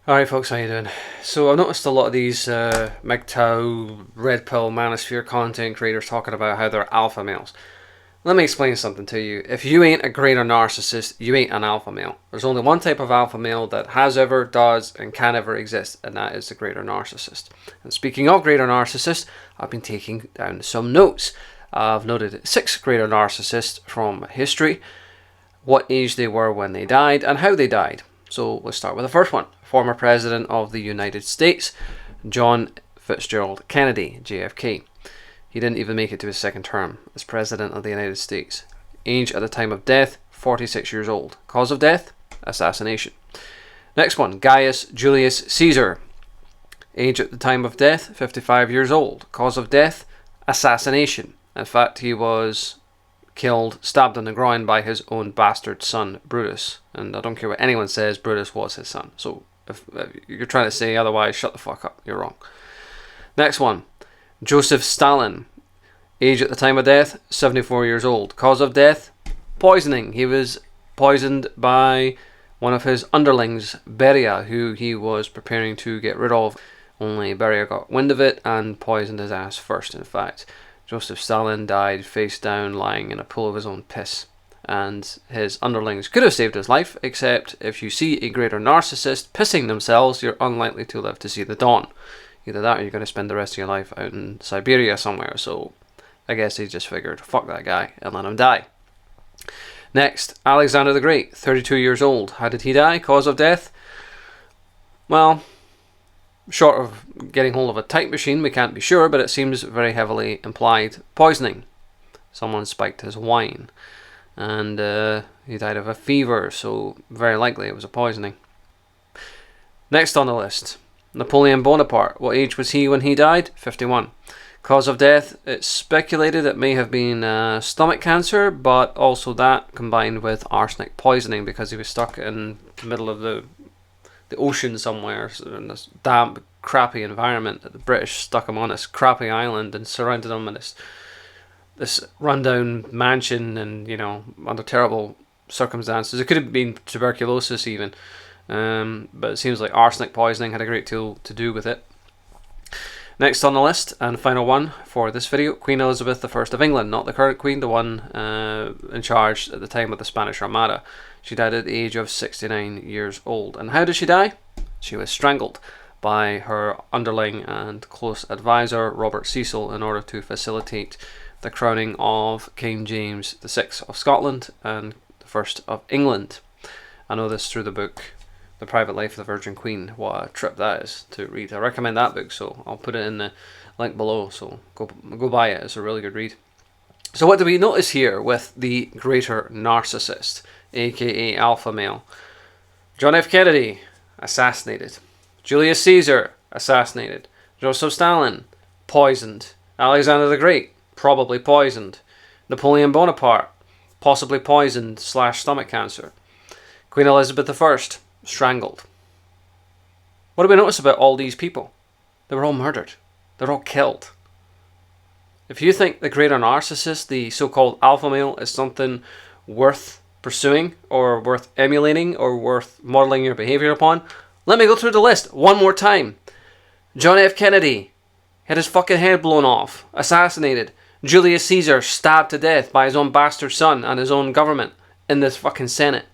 Alright folks, how you doing? So I've noticed a lot of these MGTOW, Red Pill, Manosphere content creators talking about how they're alpha males. Let me explain something to you. If you ain't a greater narcissist, you ain't an alpha male. There's only one type of alpha male that has ever, does, and can ever exist, and that is the greater narcissist. And speaking of greater narcissists, I've been taking down some notes. I've noted 6 greater narcissists from history, what age they were when they died, and how they died. So let's start with the first one. Former President of the United States, John Fitzgerald Kennedy, JFK. He didn't even make it to his second term as President of the United States. Age at the time of death, 46 years old. Cause of death, assassination. Next one, Gaius Julius Caesar. Age at the time of death, 55 years old. Cause of death, assassination. In fact, he was killed, stabbed in the groin by his own bastard son, Brutus. And I don't care what anyone says, Brutus was his son. So if you're trying to say otherwise, shut the fuck up. You're wrong. Next one, Joseph Stalin. Age at the time of death, 74 years old. Cause of death, poisoning. He was poisoned by one of his underlings, Beria, who he was preparing to get rid of. Only Beria got wind of it and poisoned his ass first, in fact. Joseph Stalin died face down, lying in a pool of his own piss. And his underlings could have saved his life, except if you see a greater narcissist pissing themselves, you're unlikely to live to see the dawn. Either that or you're going to spend the rest of your life out in Siberia somewhere. So I guess he just figured, fuck that guy, and let him die. Next, Alexander the Great, 32 years old. How did he die? Cause of death? Well, short of getting hold of a type machine, we can't be sure, but it seems very heavily implied poisoning. Someone spiked his wine, and he died of a fever, so very likely it was a poisoning. Next on the list, Napoleon Bonaparte. What age was he when he died? 51. Cause of death, it's speculated it may have been stomach cancer, but also that combined with arsenic poisoning because he was stuck in the middle of the ocean somewhere in this damp, crappy environment that the British stuck him on this crappy island and surrounded him in this rundown mansion and, you know, under terrible circumstances. It could have been tuberculosis even, but it seems like arsenic poisoning had a great deal to do with it. Next on the list, and final one for this video, Queen Elizabeth I of England, not the current queen, the one in charge at the time of the Spanish Armada. She died at the age of 69 years old. And how did she die? She was strangled by her underling and close advisor, Robert Cecil, in order to facilitate the crowning of King James VI of Scotland and the First of England. I know this through the book The Private Life of the Virgin Queen. What a trip that is to read. I recommend that book, so I'll put it in the link below, so go buy it. It's a really good read. So what do we notice here with the greater narcissist, aka alpha male? John F. Kennedy, assassinated. Julius Caesar, assassinated. Joseph Stalin, poisoned. Alexander the Great, probably poisoned. Napoleon Bonaparte, possibly poisoned / stomach cancer. Queen Elizabeth I, strangled. What do we notice about all these people? They were all murdered. They're all killed. If you think the greater narcissist, the so-called alpha male, is something worth pursuing or worth emulating or worth modeling your behavior upon, let me go through the list one more time. John F. Kennedy had his fucking head blown off, assassinated. Julius Caesar stabbed to death by his own bastard son and his own government in this fucking Senate.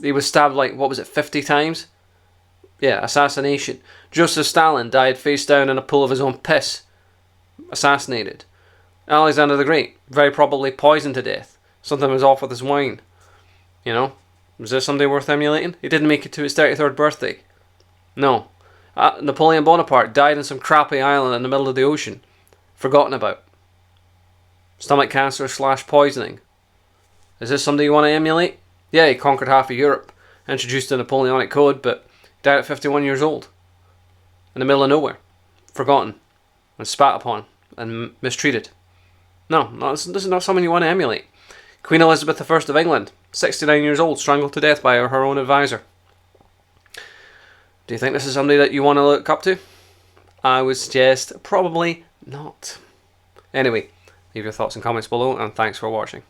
He was stabbed like, what was it, 50 times? Yeah, assassination. Joseph Stalin died face down in a pool of his own piss. Assassinated. Alexander the Great, very probably poisoned to death. Something was off with his wine. You know? Was this somebody worth emulating? He didn't make it to his 33rd birthday. No. Napoleon Bonaparte died in some crappy island in the middle of the ocean. Forgotten about. Stomach cancer / poisoning. Is this somebody you want to emulate? Yeah, he conquered half of Europe, introduced the Napoleonic Code, but died at 51 years old. In the middle of nowhere. Forgotten. And spat upon. And mistreated. No, this is not someone you want to emulate. Queen Elizabeth I of England, 69 years old, strangled to death by her own advisor. Do you think this is somebody that you want to look up to? I would suggest probably not. Anyway, leave your thoughts and comments below, and thanks for watching.